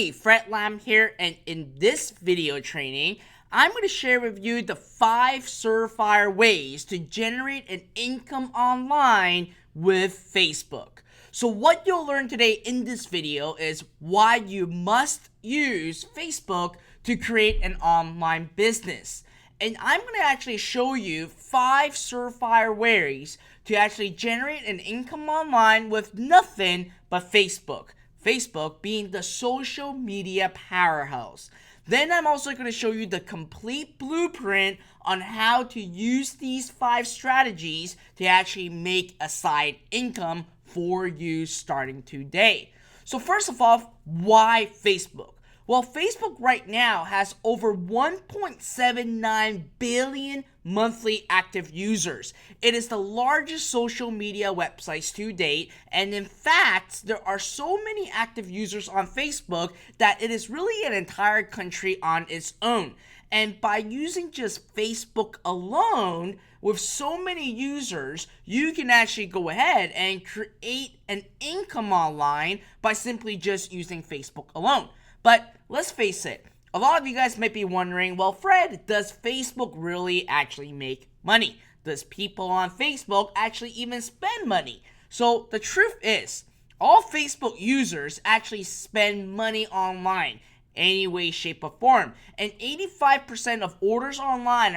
Hey, Fred Lam here, and in this video training, I'm going to share with you the 5 Surefire ways to generate an income online with Facebook. So what you'll learn today in this video is why you must use Facebook to create an online business. And I'm going to actually show you 5 Surefire ways to actually generate an income online with nothing but Facebook. Facebook being the social media powerhouse. Then I'm also going to show you the complete blueprint on how to use these 5 strategies to actually make a side income for you starting today. So first of all, why Facebook? Well, Facebook right now has over 1.79 billion monthly active users. It is the largest social media website to date, and in fact, there are so many active users on Facebook that it is really an entire country on its own. And by using just Facebook alone, with so many users, you can actually go ahead and create an income online by simply just using Facebook alone. But let's face it, a lot of you guys might be wondering, well, Fred, does Facebook really actually make money? Does people on Facebook actually even spend money? So the truth is, all Facebook users actually spend money online, any way, shape, or form. And 85% of orders online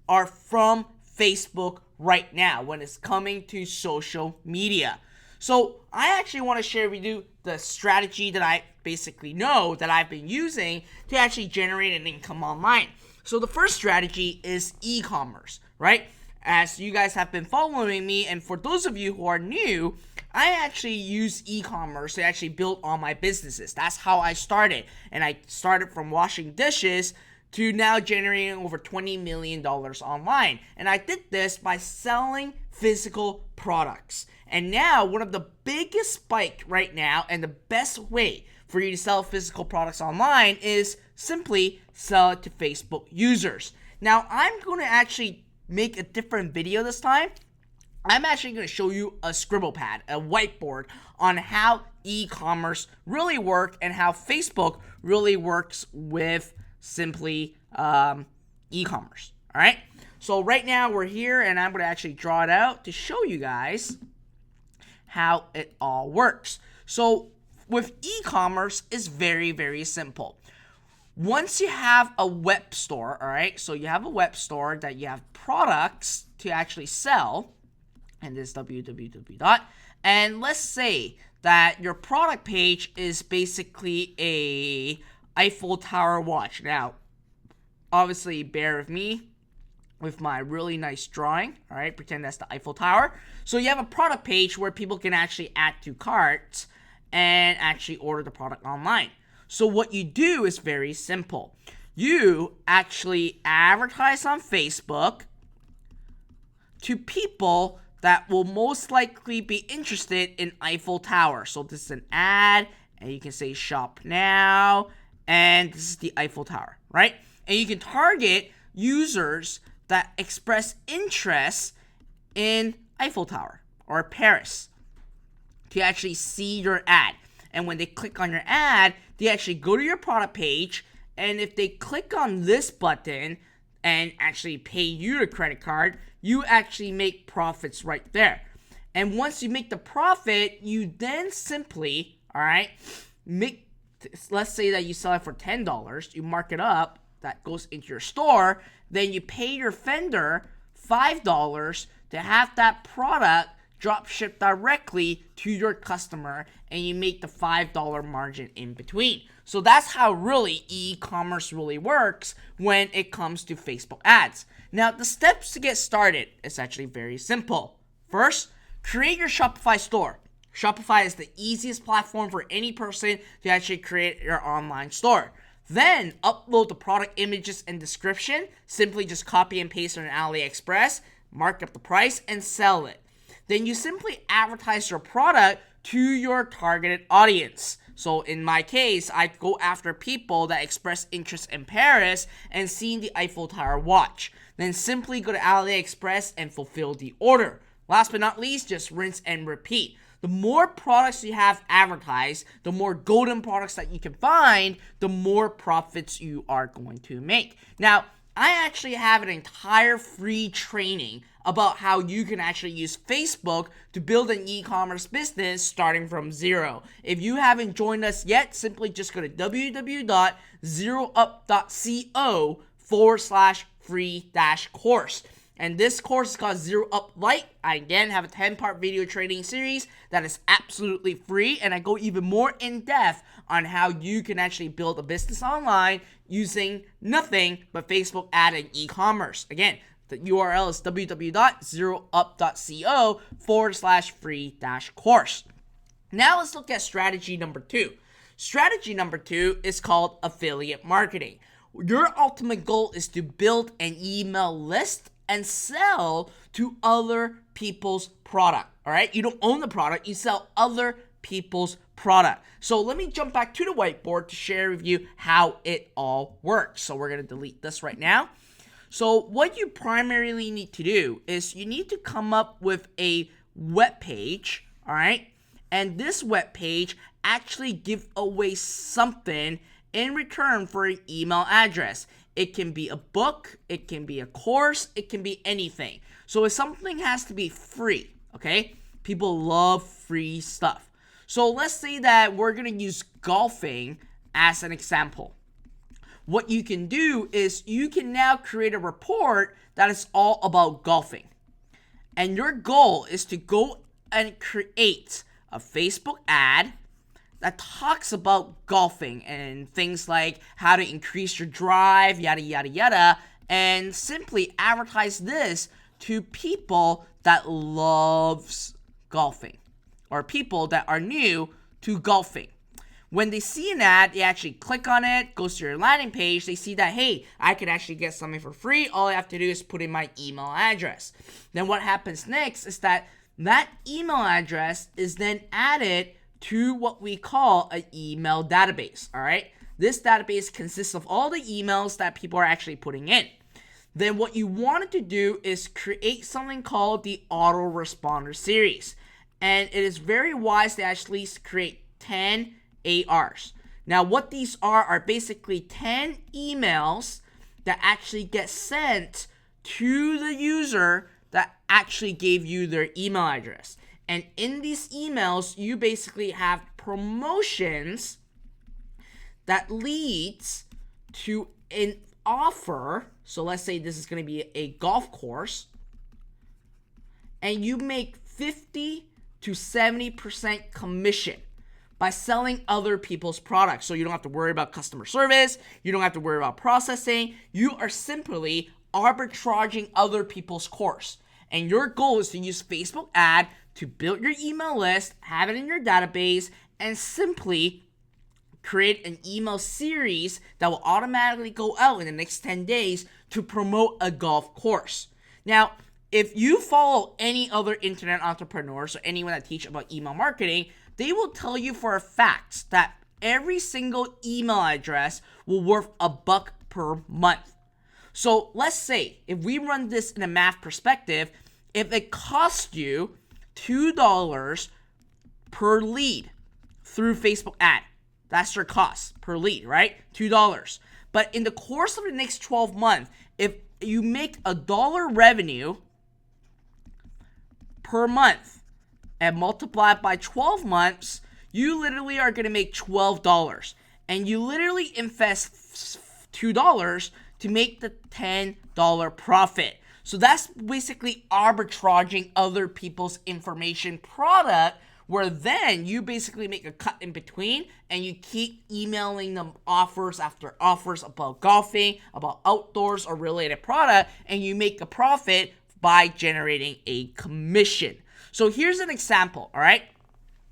are from Facebook right now when it's coming to social media. So I actually want to share with you the strategy that I basically know that I've been using to actually generate an income online. So the first strategy is e-commerce, right? As you guys have been following me, and for those of you who are new, I actually use e-commerce to actually build all my businesses. That's how I started. And I started from washing dishes to now generating over $20 million online. And I did this by selling physical products. And now one of the biggest spike right now and the best way for you to sell physical products online is simply sell it to Facebook users. Now I'm going to actually make a different video this time. I'm actually going to show you a scribble pad, a whiteboard on how e-commerce really works and how Facebook really works with simply e-commerce. All right. So right now we're here and I'm going to actually draw it out to show you guys how it all works. So with e-commerce, it's very, very simple. Once you have a web store, all right, so you have a web store that you have products to actually sell, and this www. And let's say that your product page is basically a Eiffel Tower watch. Now, obviously, bear with me with my really nice drawing, all right, pretend that's the Eiffel Tower. So you have a product page where people can actually add to carts and actually order the product online. So what you do is very simple. You actually advertise on Facebook to people that will most likely be interested in Eiffel Tower. So this is an ad, and you can say shop now, and this is the Eiffel Tower, right? And you can target users that express interest in Eiffel Tower or Paris to actually see your ad. And when they click on your ad, they actually go to your product page, and if they click on this button and actually pay you a credit card, you actually make profits right there. And once you make the profit, you then simply, all right, let's say that you sell it for $10, you mark it up, that goes into your store, then you pay your vendor $5 to have that product drop shipped directly to your customer, and you make the $5 margin in between. So that's how really e-commerce really works when it comes to Facebook ads. Now, the steps to get started is actually very simple. First, create your Shopify store. Shopify is the easiest platform for any person to actually create your online store. Then upload the product images and description. Simply just copy and paste on AliExpress, mark up the price, and sell it. Then you simply advertise your product to your targeted audience. So in my case, I go after people that express interest in Paris and seeing the Eiffel Tower watch. Then simply go to AliExpress and fulfill the order. Last but not least, just rinse and repeat. the more products you have advertised, the more golden products that you can find, the more profits you are going to make. Now, I actually have an entire free training about how you can actually use Facebook to build an e-commerce business starting from zero. If you haven't joined us yet, simply just go to www.zeroup.co/free-course. And this course is called Zero Up Lite. I again have a 10-part video training series that is absolutely free, and I go even more in depth on how you can actually build a business online using nothing but Facebook ad and e-commerce. Again, the URL is www.zeroup.co/free-course. Now let's look at strategy number 2. Strategy number 2 is called affiliate marketing. Your ultimate goal is to build an email list and sell to other people's product. All right, you don't own the product, you sell other people's product. So let me jump back to the whiteboard to share with you how it all works. So we're going to delete this right now. So what you primarily need to do is you need to come up with a web page, all right? And this web page actually gives away something in return for an email address. It can be a book, it can be a course, it can be anything. So if something has to be free, okay? People love free stuff. So let's say that we're going to use golfing as an example. What you can do is you can now create a report that is all about golfing. And your goal is to go and create a Facebook ad that talks about golfing and things like how to increase your drive, yada, yada, yada, and simply advertise this to people that loves golfing or people that are new to golfing. When they see an ad, they actually click on it, goes to your landing page, they see that, hey, I could actually get something for free. All I have to do is put in my email address. Then what happens next is that email address is then added to what we call an email database, all right? This database consists of all the emails that people are actually putting in. Then what you wanted to do is create something called the autoresponder series. And it is very wise to actually create 10 ARs. Now, what these are basically 10 emails that actually get sent to the user that actually gave you their email address. And in these emails, you basically have promotions that leads to an offer. So let's say this is going to be a golf course, and you make 50 to 70% commission by selling other people's products. So you don't have to worry about customer service. You don't have to worry about processing. You are simply arbitraging other people's course. And your goal is to use Facebook ad to build your email list, have it in your database, and simply create an email series that will automatically go out in the next 10 days to promote a golf course. Now, if you follow any other internet entrepreneurs or anyone that teach about email marketing, they will tell you for a fact that every single email address will worth $1 per month. So let's say if we run this in a math perspective, if it costs you $2 per lead through Facebook ad, that's your cost per lead, right? $2. But in the course of the next 12 months, if you make $1 revenue per month and multiply it by 12 months, you literally are going to make $12. And you literally invest $2 to make the $10 profit. So that's basically arbitraging other people's information product, where then you basically make a cut in between and you keep emailing them offers after offers about golfing, about outdoors or related product, and you make a profit by generating a commission. So here's an example, all right?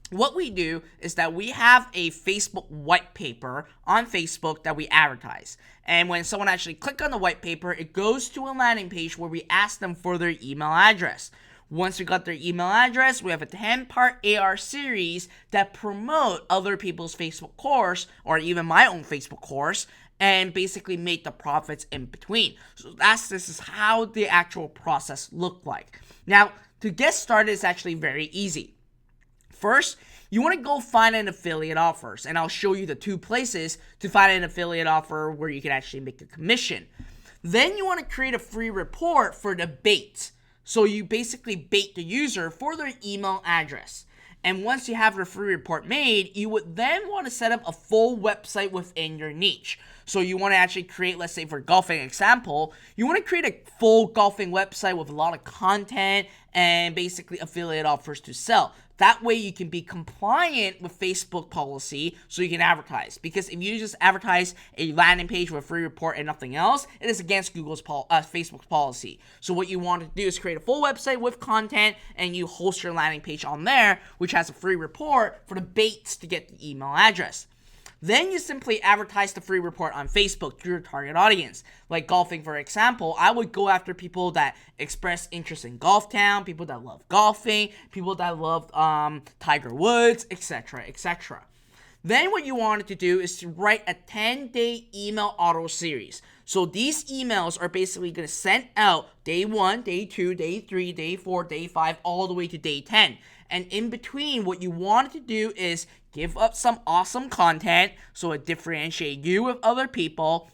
What we do is that we have a Facebook white paper on Facebook that we advertise. And when someone actually clicks on the white paper, it goes to a landing page where we ask them for their email address. Once we got their email address, we have a 10-part AR series that promote other people's Facebook course or even my own Facebook course and basically make the profits in between. So this is how the actual process looked like. Now, to get started is actually very easy. first, you want to go find an affiliate offers, and I'll show you the 2 places to find an affiliate offer where you can actually make a commission. Then you want to create a free report for the bait. So you basically bait the user for their email address. And once you have your free report made, you would then want to set up a full website within your niche. So you want to actually create, let's say for golfing example, you want to create a full golfing website with a lot of content and basically affiliate offers to sell. That way you can be compliant with Facebook policy so you can advertise. Because if you just advertise a landing page with a free report and nothing else, it is against Facebook's policy. So what you want to do is create a full website with content and you host your landing page on there, which has a free report for the baits to get the email address. Then you simply advertise the free report on Facebook to your target audience. Like golfing, for example, I would go after people that express interest in Golf Town, people that love golfing, people that love Tiger Woods, etc., etc. Then what you wanted to do is to write a 10-day email auto series. So these emails are basically going to send out day 1, day 2, day 3, day 4, day 5, all the way to day 10. And in between, what you wanted to do is give up some awesome content so it differentiates you with other people.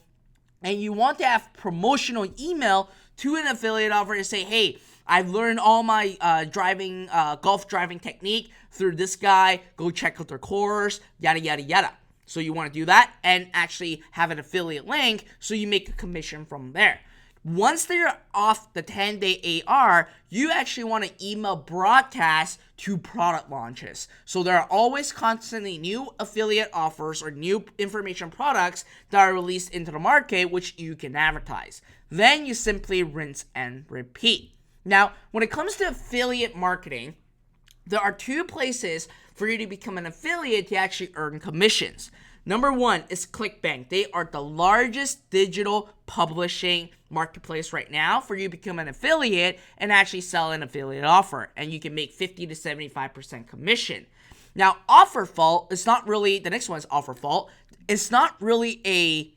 And you want to have promotional email to an affiliate offer to say, hey, I've learned all my golf driving technique through this guy. Go check out their course, yada, yada, yada. So you want to do that and actually have an affiliate link so you make a commission from there. Once they're off the 10-day AR, you actually want to email broadcast to product launches. So there are always constantly new affiliate offers or new information products that are released into the market, which you can advertise. Then you simply rinse and repeat. Now, when it comes to affiliate marketing, there are 2 places for you to become an affiliate to actually earn commissions. Number 1 is ClickBank. They are the largest digital publishing marketplace right now for you to become an affiliate and actually sell an affiliate offer. And you can make 50 to 75% commission. Now, OfferFault is not really, the next one is OfferFault. It's not really a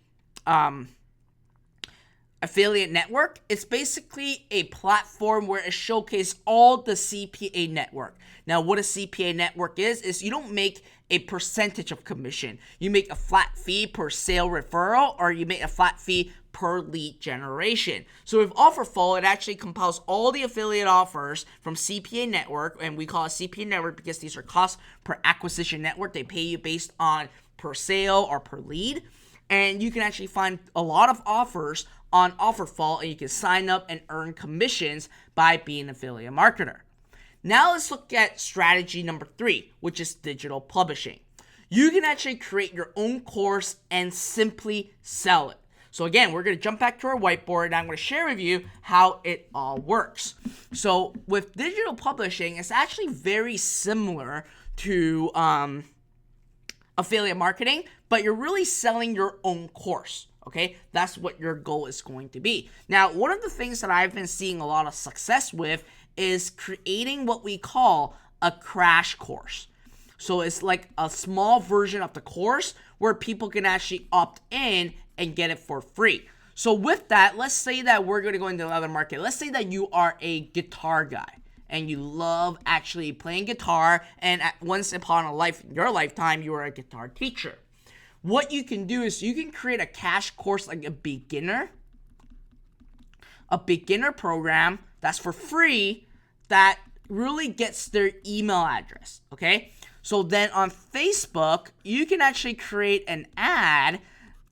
affiliate network. It's basically a platform where it showcases all the CPA network. Now, what a CPA network is you don't make a percentage of commission. You make a flat fee per sale referral, or you make a flat fee per lead generation. So with OfferFault, it actually compiles all the affiliate offers from CPA network, and we call it CPA network because these are cost per acquisition network. They pay you based on per sale or per lead. And you can actually find a lot of offers on OfferFault, and you can sign up and earn commissions by being an affiliate marketer. Now let's look at strategy number 3, which is digital publishing. You can actually create your own course and simply sell it. So again, we're going to jump back to our whiteboard and I'm going to share with you how it all works. So with digital publishing, it's actually very similar to affiliate marketing, but you're really selling your own course. Okay, that's what your goal is going to be. Now, one of the things that I've been seeing a lot of success with is creating what we call a crash course. So it's like a small version of the course where people can actually opt in and get it for free. So with that, let's say that we're going to go into another market. Let's say that you are a guitar guy and you love actually playing guitar, and once upon your lifetime, you were a guitar teacher. What you can do is you can create a cash course, like a beginner program that's for free that really gets their email address, okay? So then on Facebook, you can actually create an ad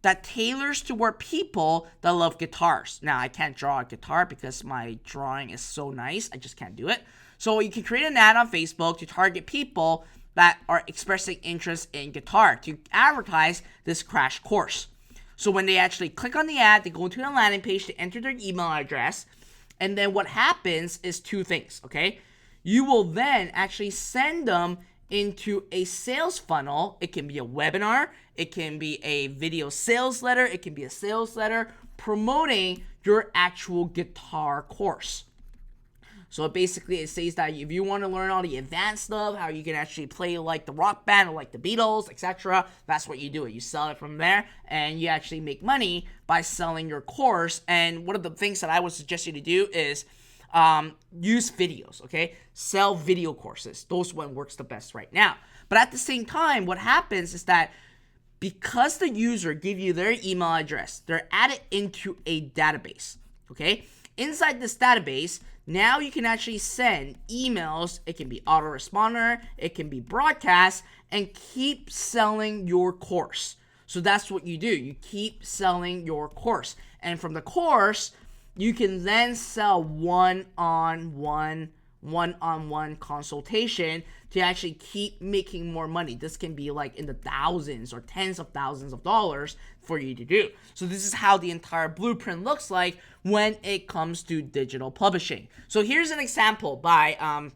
that tailors to where people that love guitars. Now, I can't draw a guitar because my drawing is so nice. I just can't do it. So you can create an ad on Facebook to target people that are expressing interest in guitar to advertise this crash course. So when they actually click on the ad, they go into the landing page to enter their email address. And then what happens is 2 things, okay? You will then actually send them into a sales funnel. It can be a webinar. It can be a video sales letter. It can be a sales letter promoting your actual guitar course. So basically it says that if you want to learn all the advanced stuff, how you can actually play like the rock band or like the Beatles, etc., that's what you do. You sell it from there and you actually make money by selling your course. And one of the things that I would suggest you to do is use videos, okay? Sell video courses. Those one works the best right now. But at the same time, what happens is that because the user give you their email address, they're added into a database, okay? Inside this database, now you can actually send emails. It can be autoresponder, it can be broadcast, and keep selling your course. So that's what you do. You keep selling your course. And from the course, you can then sell one-on-one consultation to actually keep making more money. This can be like in the thousands or tens of thousands of dollars for you to do. So this is how the entire blueprint looks like when it comes to digital publishing. So here's an example by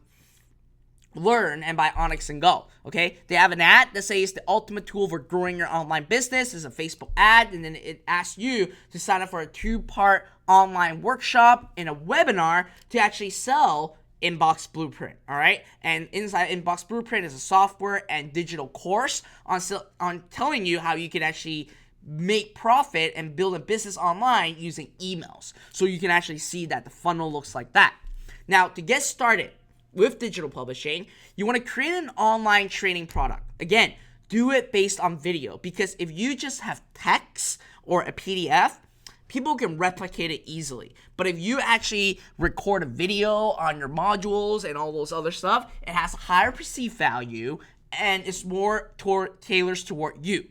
Learn and by Onyx and Go. Okay, they have an ad that says the ultimate tool for growing your online business is a Facebook ad, and then it asks you to sign up for a 2-part online workshop in a webinar to actually sell Inbox Blueprint. All right, and inside Inbox Blueprint is a software and digital course on telling you how you can actually make profit and build a business online using emails. So you can actually see that the funnel looks like that. Now, to get started with digital publishing, you want to create an online training product. Again, do it based on video, because if you just have text or a PDF, people can replicate it easily. But if you actually record a video on your modules and all those other stuff, it has a higher perceived value and it's more tailored toward you.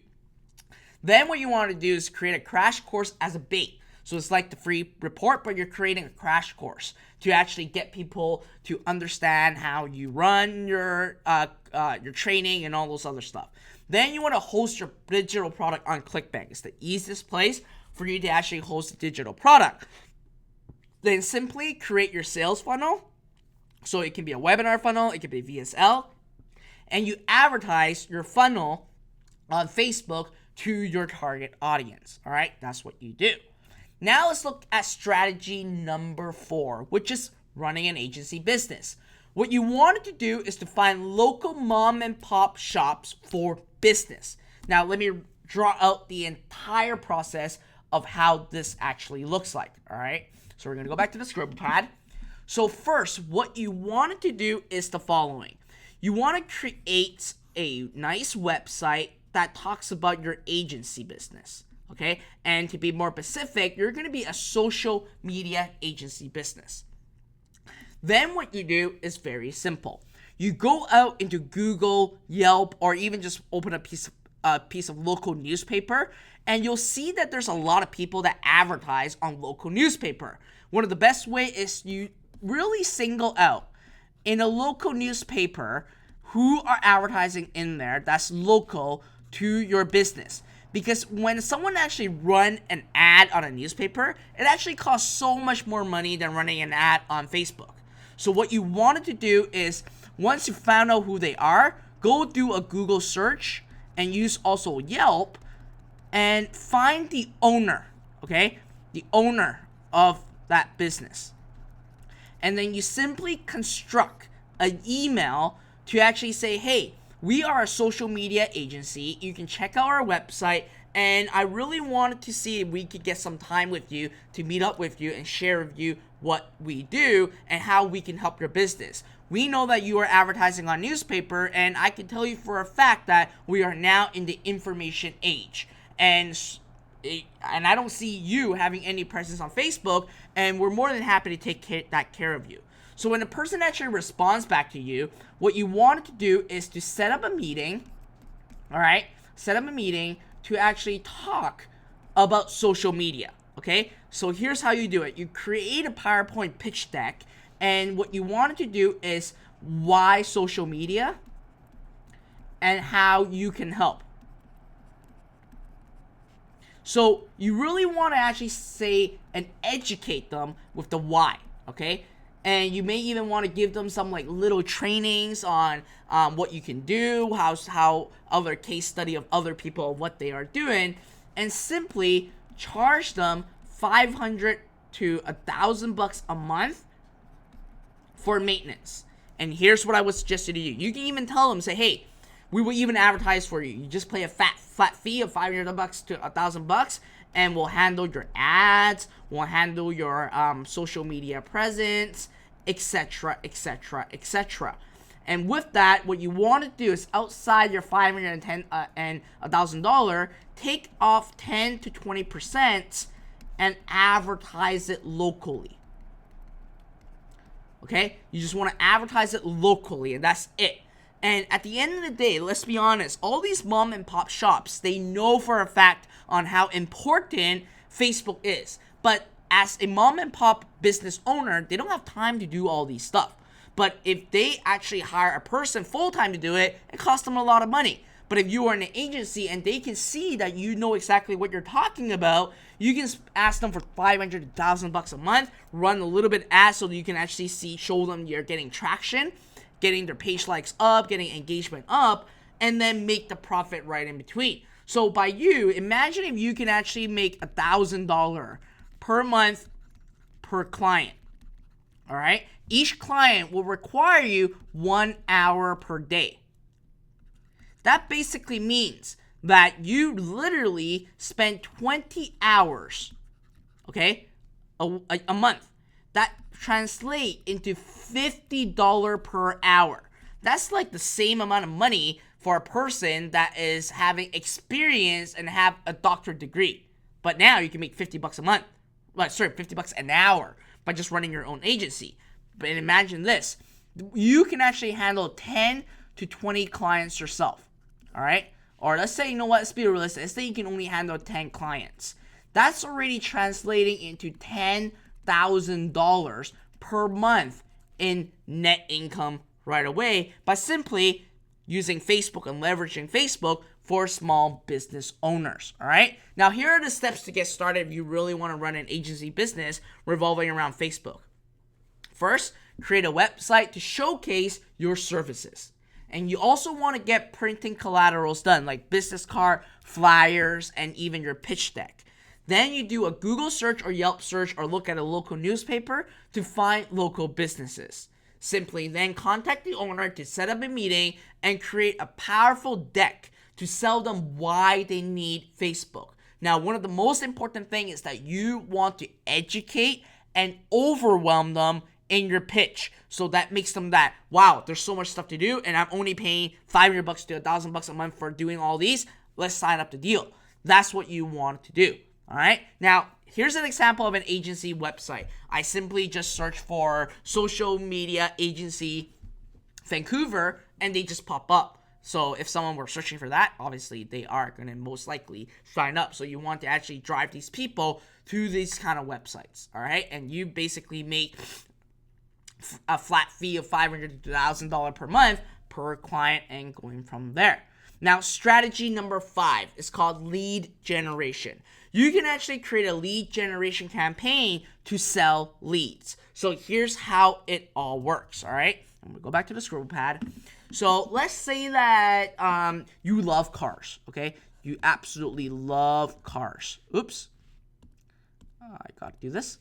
Then what you want to do is create a crash course as a bait. So it's like the free report, but you're creating a crash course to actually get people to understand how you run your training and all those other stuff. Then you want to host your digital product on ClickBank. It's the easiest place for you to actually host a digital product. Then simply create your sales funnel. So it can be a webinar funnel, it can be VSL, and you advertise your funnel on Facebook to your target audience. All right, that's what you do. Now let's look at strategy number 4, which is running an agency business. What you wanted to do is to find local mom and pop shops for business. Now let me draw out the entire process of how this actually looks like. All right, so we're gonna go back to the script pad. So first, what you wanted to do is the following. You want to create a nice website that talks about your agency business. Okay, and to be more specific, you're going to be a social media agency business. Then what you do is very simple. You go out into Google, Yelp, or even just open a piece of local newspaper, and you'll see that there's a lot of people that advertise on local newspaper. One of the best way is you really single out in a local newspaper who are advertising in there that's local to your business. Because when someone actually run an ad on a newspaper, it actually costs so much more money than running an ad on Facebook. So what you wanted to do is, once you found out who they are, go do a Google search and use also Yelp and find the owner, okay? The owner of that business. And then you simply construct an email to actually say, hey, we are a social media agency. You can check out our website, and I really wanted to see if we could get some time with you to meet up with you and share with you what we do and how we can help your business. We know that you are advertising on newspaper, and I can tell you for a fact that we are now in the information age. And I don't see you having any presence on Facebook, and we're more than happy to take care of you. So when a person actually responds back to you, what you want to do is to set up a meeting, all right? Set up a meeting to actually talk about social media, okay? So here's how you do it. You create a PowerPoint pitch deck, and what you wanted to do is why social media and how you can help. So you really want to actually say and educate them with the why, okay? And you may even want to give them some like little trainings on what you can do, how other case study of other people, what they are doing, and simply charge them $500 to $1,000 a month for maintenance. And here's what I would suggest you to do. You can even tell them, say, hey, We will even advertise for you. You just pay a flat fee of $500 to $1,000, and we'll handle your ads, we'll handle your social media presence, etc., etc., etc. And with that, what you want to do is outside your $510 and $1,000, take off 10 to 20% and advertise it locally. Okay? You just want to advertise it locally, and that's it. And at the end of the day, let's be honest, all these mom and pop shops, they know for a fact on how important Facebook is. But as a mom and pop business owner, they don't have time to do all these stuff. But if they actually hire a person full-time to do it, it costs them a lot of money. But if you are in an agency and they can see that you know exactly what you're talking about, you can ask them for $500 to $1,000 a month, run a little bit of ads so that you can actually show them you're getting traction, getting their page likes up, getting engagement up, and then make the profit right in between. So by you, imagine if you can actually make $1,000 per month per client. All right? Each client will require you 1 hour per day. That basically means that you literally spend 20 hours, okay, a month. That translate into $50 per hour. That's like the same amount of money for a person that is having experience and have a doctorate degree. But now you can make $50 a month. $50 an hour by just running your own agency. But imagine this. You can actually handle 10 to 20 clients yourself. All right? Or let's say, you know what, let's be realistic. Let's say you can only handle 10 clients. That's already translating into $10,000 per month in net income right away by simply using Facebook and leveraging Facebook for small business owners. All right? Now, here are the steps to get started if you really want to run an agency business revolving around Facebook. First, create a website to showcase your services. And you also want to get printing collaterals done, like business card, flyers, and even your pitch deck. Then you do a Google search or Yelp search or look at a local newspaper to find local businesses. Simply then contact the owner to set up a meeting and create a powerful deck to sell them why they need Facebook. Now, one of the most important things is that you want to educate and overwhelm them in your pitch. So that makes them that, wow, there's so much stuff to do and I'm only paying $500 to $1,000 a month for doing all these. Let's sign up the deal. That's what you want to do. All right. Now, here's an example of an agency website. I simply just search for social media agency Vancouver and they just pop up. So if someone were searching for that, obviously they are going to most likely sign up. So you want to actually drive these people to these kind of websites. All right. And you basically make a flat fee of $500 to $1,000 per month per client and going from there. Now, strategy number 5 is called lead generation. You can actually create a lead generation campaign to sell leads. So here's how it all works, all right? I'm going to go back to the scroll pad. So let's say that you love cars, okay? You absolutely love cars. Oops. I got to do this.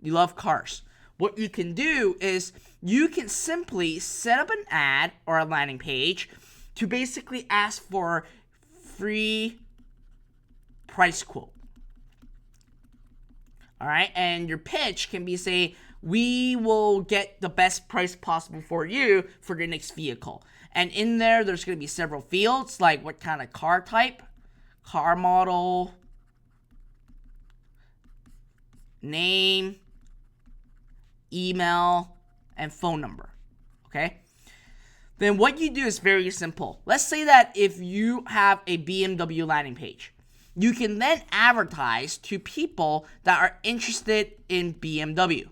You love cars. What you can do is you can simply set up an ad or a landing page to basically ask for free price quote. All right, and your pitch can be, say, we will get the best price possible for you for your next vehicle. And in there, there's going to be several fields, like what kind of car type, car model, name, email, and phone number, okay? Then what you do is very simple. Let's say that if you have a BMW landing page, you can then advertise to people that are interested in BMW.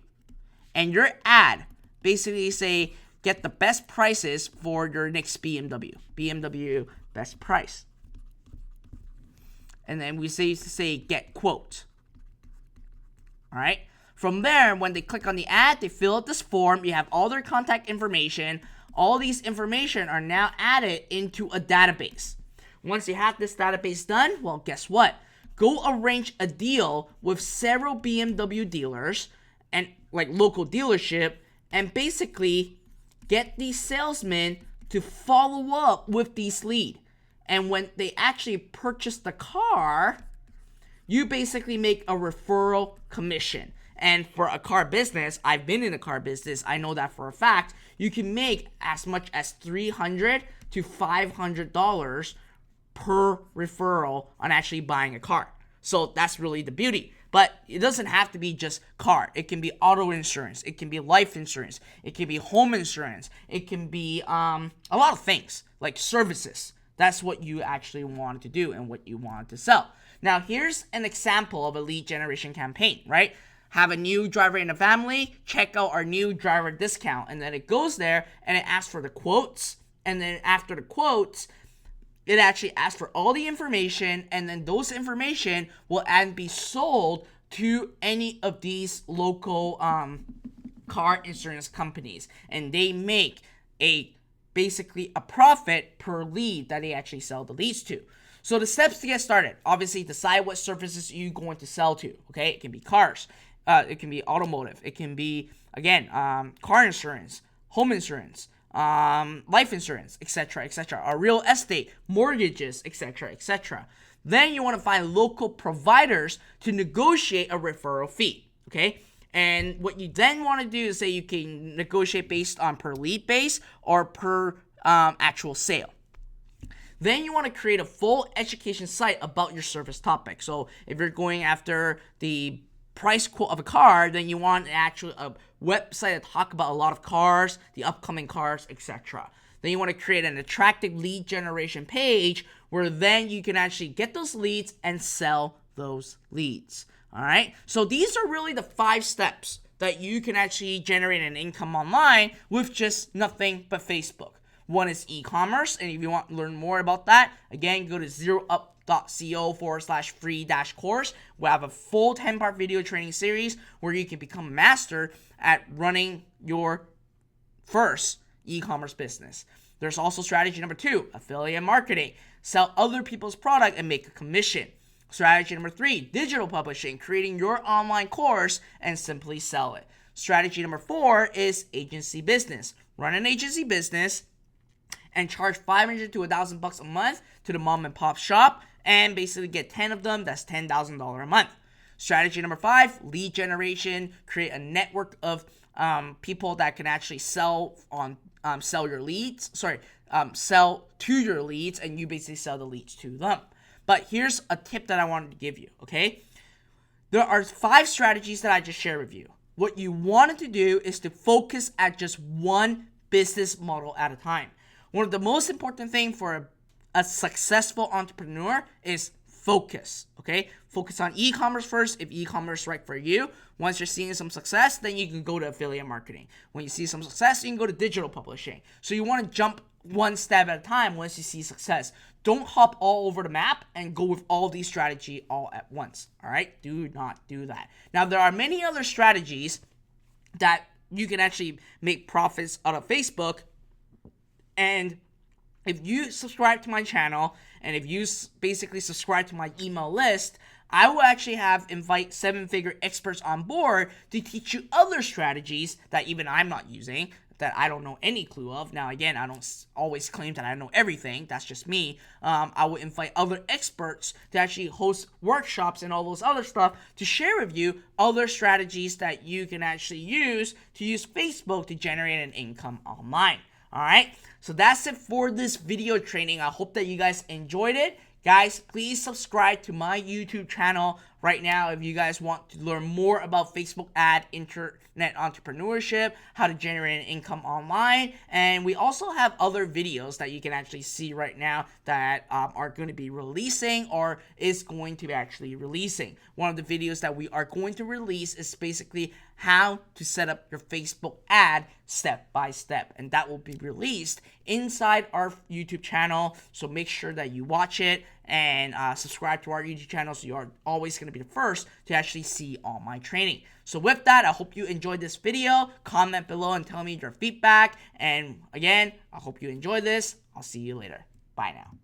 And your ad basically say, get the best prices for your next BMW best price. And then we say get quote. All right? From there, when they click on the ad, they fill out this form. You have all their contact information. All these information are now added into a database. Once you have this database done, well, guess what? Go arrange a deal with several BMW dealers and like local dealership and basically get these salesmen to follow up with these leads. And when they actually purchase the car, you basically make a referral commission. And for a car business, I've been in a car business, I know that for a fact, you can make as much as $300 to $500 per referral on actually buying a car. So that's really the beauty. But it doesn't have to be just car. It can be auto insurance. It can be life insurance. It can be home insurance. It can be a lot of things like services. That's what you actually want to do and what you want to sell. Now, here's an example of a lead generation campaign, right? Have a new driver in the family, check out our new driver discount. And then it goes there and it asks for the quotes. And then after the quotes, it actually asks for all the information. And then those information will be sold to any of these local car insurance companies. And they make basically a profit per lead that they actually sell the leads to. So the steps to get started, obviously decide what services you're going to sell to, okay? It can be cars, it can be automotive, it can be, again, car insurance, home insurance, life insurance, etc., or real estate, mortgages, etc., etc. Then you want to find local providers to negotiate a referral fee, okay? And what you then want to do is say you can negotiate based on per lead base or per actual sale. Then you want to create a full education site about your service topic. So if you're going after the price quote of a car, then you want actually a website to talk about a lot of cars, the upcoming cars, etc. Then you want to create an attractive lead generation page where then you can actually get those leads and sell those leads. All right. So these are really the 5 steps that you can actually generate an income online with just nothing but Facebook. One is e-commerce, and if you want to learn more about that, again, go to zeroup.co/free-course. We have a full 10-part video training series where you can become a master at running your first e-commerce business. There's also strategy number 2, affiliate marketing. Sell other people's product and make a commission. Strategy number 3, digital publishing, creating your online course and simply sell it. Strategy number 4 is agency business. Run an agency business and charge $500 to $1,000 a month to the mom and pop shop and basically get 10 of them. That's $10,000 a month. Strategy number 5, lead generation. Create a network of people that can actually sell your leads. Sell to your leads, and you basically sell the leads to them. But here's a tip that I wanted to give you, okay? There are 5 strategies that I just shared with you. What you wanted to do is to focus at just one business model at a time. One of the most important things for a successful entrepreneur is focus, okay? Focus on e-commerce first if e-commerce is right for you. Once you're seeing some success, then you can go to affiliate marketing. When you see some success, you can go to digital publishing. So you want to jump one step at a time once you see success. Don't hop all over the map and go with all these strategies all at once, all right? Do not do that. Now, there are many other strategies that you can actually make profits out of Facebook. And if you subscribe to my channel and if you basically subscribe to my email list, I will actually invite 7-figure experts on board to teach you other strategies that even I'm not using, that I don't know any clue of. Now, again, I don't always claim that I know everything. That's just me. I will invite other experts to actually host workshops and all those other stuff to share with you other strategies that you can actually use to use Facebook to generate an income online. All right, so that's it for this video training. I hope that you guys enjoyed it. Guys, please subscribe to my YouTube channel right now if you guys want to learn more about Facebook ad, internet entrepreneurship, how to generate an income online. And we also have other videos that you can actually see right now that are going to be releasing or is going to be actually releasing. One of the videos that we are going to release is basically how to set up your Facebook ad step by step, and that will be released inside our YouTube channel. So make sure that you watch it and subscribe to our YouTube channel so you are always going to be the first to actually see all my training. So with that, I hope you enjoyed this video. Comment below and tell me your feedback. And again, I hope you enjoyed this. I'll see you later. Bye now.